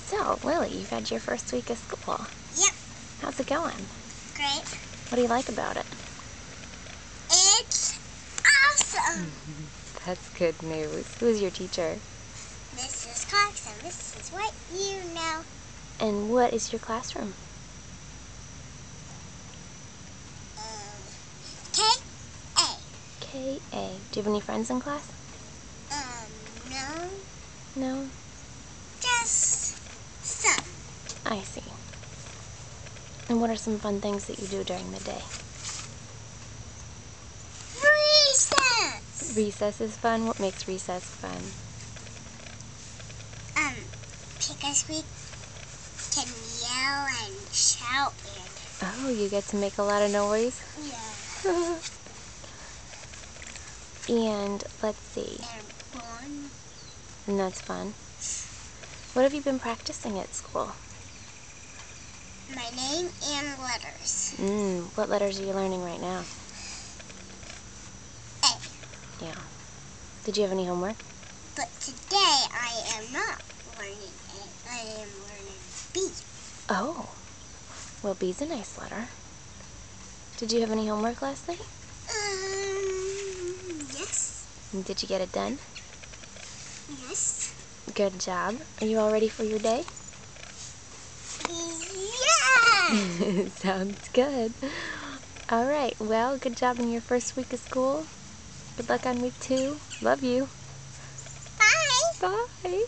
So, Lily, you've had your first week of school. Yep. How's it going? Great. What do you like about it? It's awesome. That's good news. Who's your teacher? Mrs. Cox, and this is what you know. And what is your classroom? K-A. K-A. Do you have any friends in class? No. No? Just some. I see. And what are some fun things that you do during the day? Recess. Recess is fun? What makes recess fun? Because we can yell and shout and... Oh, you get to make a lot of noise? Yeah. And let's see. And fun. And that's fun. What have you been practicing at school? My name and letters. What letters are you learning right now? A. Yeah. Did you have any homework? But today I am not learning A. I am learning B. Oh. Well, B's a nice letter. Did you have any homework last night? Yes. And did you get it done? Yes. Good job. Are you all ready for your day? Yeah! Sounds good. All right. Well, good job in your first week of school. Good luck on week 2. Love you. Bye! Bye.